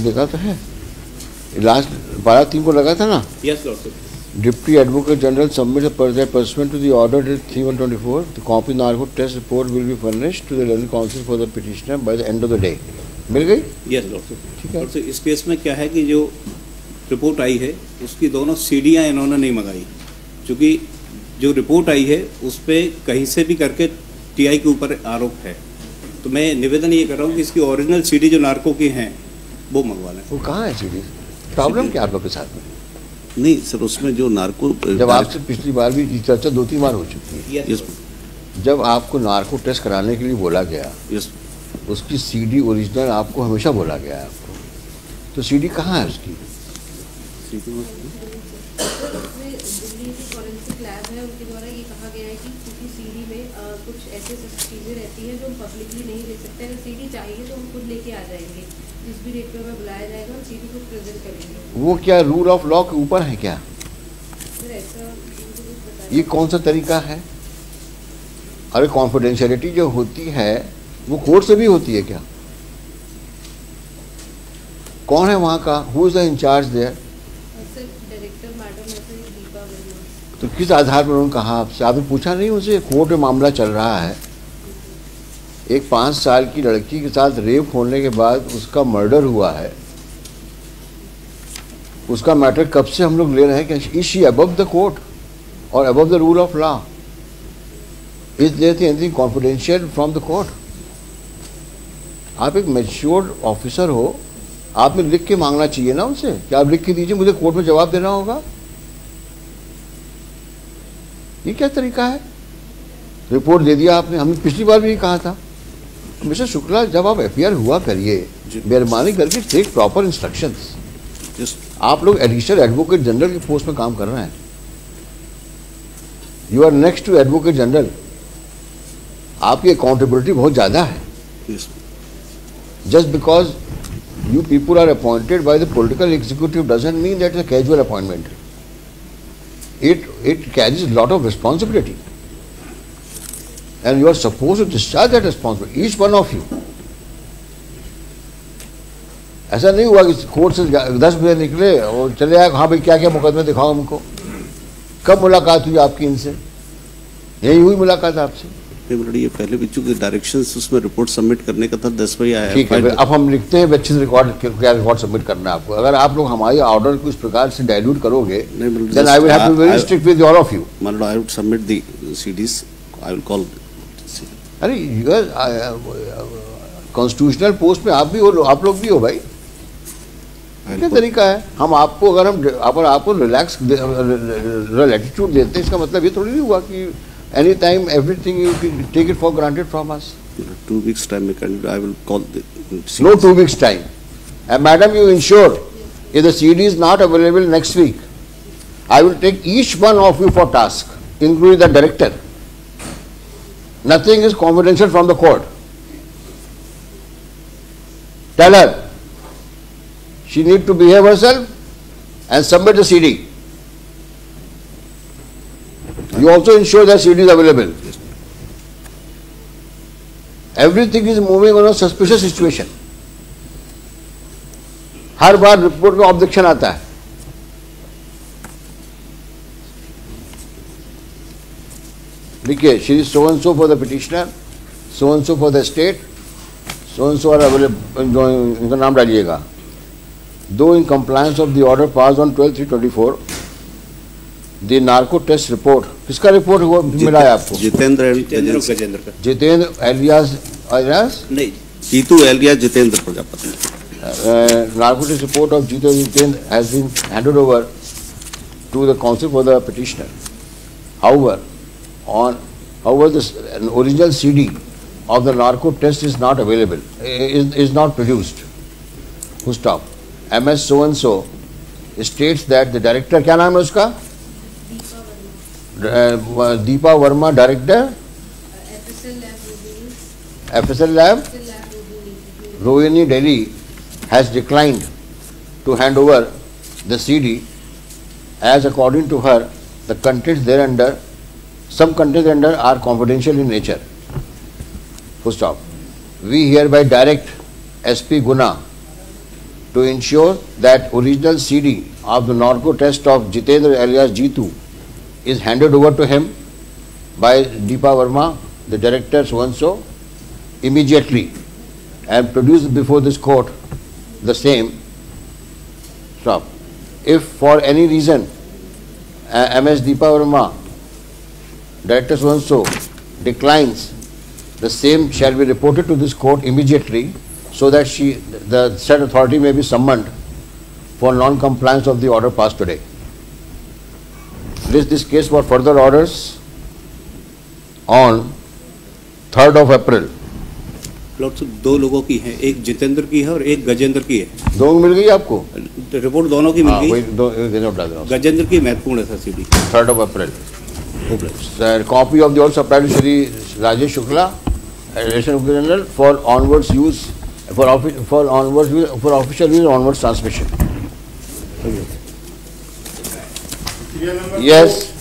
देखा तो है, लास्ट 12/3 को लगा था ना। Yes, Lord sir. Deputy Advocate General submits pursuant to the order dated 3/1/24. The copy narco test report will be furnished to the learned counsel for the petitioner by the end of the day. मिल गई? Yes, Lord sir. ठीक है। Lord sir, इस case में क्या है कि जो report आई है उसकी दोनों सीडियाँ इन्होंने नहीं मंगाई, क्योंकि जो रिपोर्ट आई है उस पर कहीं से भी करके टीआई के ऊपर आरोप है। तो मैं निवेदन ये कर रहा हूँ कि इसकी ओरिजिनल सीडी जो नार्को की हैं वो मंगवा लें। वो कहाँ है सीडी? प्रॉब्लम क्या आप लोग के साथ में? नहीं सर, उसमें जो नार्को, जब आपसे पिछली बार भी चर्चा 2-3 बार हो चुकी है। Yes, जब आपको नार्को टेस्ट कराने के लिए बोला गया, यस, उसकी सीडी ओरिजिनल आपको हमेशा बोला गया है आपको, तो सीडी कहाँ है उसकी? दिल्ली की फॉरेंसिक लैब है, उनके द्वारा ये कहा गया है कि क्योंकि सीडी में कुछ ऐसे चीज़ें रहती हैं जो हम पब्लिकली नहीं ले सकते। अगर सीडी चाहिए तो हम खुद लेके आ जाएंगे, जिस भी डेट पे हमें बुलाया जाएगा हम सीडी को प्रेजेंट करेंगे। वो क्या रूल ऑफ लॉ के ऊपर है क्या? फिर ऐसा ये कौन सा तरीका है? अरे कॉन्फिडेंशियलिटी जो होती है वो कोर्ट से भी होती है क्या? कौन है वहाँ का? Who is the incharge there? Director madam ऐसे दीपा वर्मा। तो किस आधार पर उन्होंने कहा आपसे? आपने पूछा नहीं उनसे? कोर्ट में मामला चल रहा है, एक 5 साल की लड़की के साथ रेप होने के बाद उसका मर्डर हुआ है, उसका मैटर कब से हम लोग ले रहे हैं कि is she above the court or above the rule of law? Is there anything confidential from the court? आप एक मैच्योर्ड ऑफिसर हो, आपने लिख के मांगना चाहिए ना उनसे कि आप लिख के दीजिए, मुझे कोर्ट में जवाब देना होगा। ये क्या तरीका है? रिपोर्ट दे दिया आपने, हमने पिछली बार भी कहा था। मिस्टर शुक्ला, जब आप एफआईआर हुआ करिए, मेहरबानी करके टेक प्रॉपर इंस्ट्रक्शंस। आप लोग एडिशनल एडवोकेट जनरल की पोस्ट में काम कर रहे हैं, you are next to advocate general, आपकी अकाउंटेबिलिटी बहुत ज्यादा है। Just because you people are appointed by the political executive doesn't mean that it's a casual appointment. It carries a lot of responsibility, and you are supposed to discharge that responsibility, each one of you. ऐसा नहीं हुआ कि court से 10 बजे निकले और चले आए, हाँ भाई क्या क्या मुकदमे दिखाओ हमको। कब मुलाकात हुई आपकी इनसे? यही हुई मुलाकात आपसे? ये पहले भी चूंकि डायरेक्शंस उसमें रिपोर्ट सबमिट करने का था, 10 बजे आया। ठीक है, अब हम लिखते हैं अच्छे से रिकॉर्ड, क्या रिकॉर्ड सबमिट करना है आपको। अगर आप लोग हमारे ऑर्डर को इस प्रकार से डाइल्यूट करोगे, then I will have to be very strict with all of you. मतलब I would submit the CDs, I will call. अरे कॉन्स्टिट्यूशनल पोस्ट में आप भी हो, आप लोग भी हो भाई। क्या तरीका है? हम आपको अगर आपको रिलैक्स एटीट्यूड देते हैं, इसका मतलब ये थोड़ी नहीं हुआ कि anytime everything you can take it for granted from us. 2 weeks time I will call the CDs. No 2 weeks time. And madam, you ensure if the CD is not available next week, I will take each one of you for task, including the director. Nothing is confidential from the court. Tell her she need to behave herself and submit the CD. You also ensure that CD is available. Everything is moving on a suspicious situation. Her bar report में objection आता है। देखिए, Shri so and so for the petitioner, so and so for the state, so and so are available, जो इनका नाम डालिएगा। Though in compliance of the order passed on 12/3/24, the narco test report, किसका report हुआ मिला है आपको? जितेंद्र गजेंद्र का। जितेंद्र एलियास नहीं, Jitu alias Jitendra Prajapati. Narco test report of Jiténdra has been handed over to the counsel for the petitioner. However, an original CD of the narco test is not available, is not produced. Full stop. MS so and so states that the director, क्या नाम है उसका? Deepa Verma, director FSL lab Rohini, Delhi, has declined to hand over the CD as according to her the contents thereunder, some contents thereunder are confidential in nature. Full stop. We hereby direct SP Guna to ensure that original CD of the narco test of Jitendra alias Jitu is handed over to him by Deepa Verma, the director so-and-so, immediately, and produced before this court the same. Stop. If for any reason MS Deepa Verma, director so-and-so, declines, the same shall be reported to this court immediately, so that the said authority may be summoned for non-compliance of the order passed today. This case for further orders on 3rd of April. Lord साहब, 2 लोगों की है, एक जितेंद्र की है और एक गजेंद्र की है। दोनों मिल गई आपको? रिपोर्ट दोनों की मिल गई। गजेंद्र की महत्वपूर्ण है sir CD. 3rd of April. Sir, copy of the order supplied to Shri Rajesh Shukla, Assistant General, for onwards use, for official use, onwards transmission. Yes.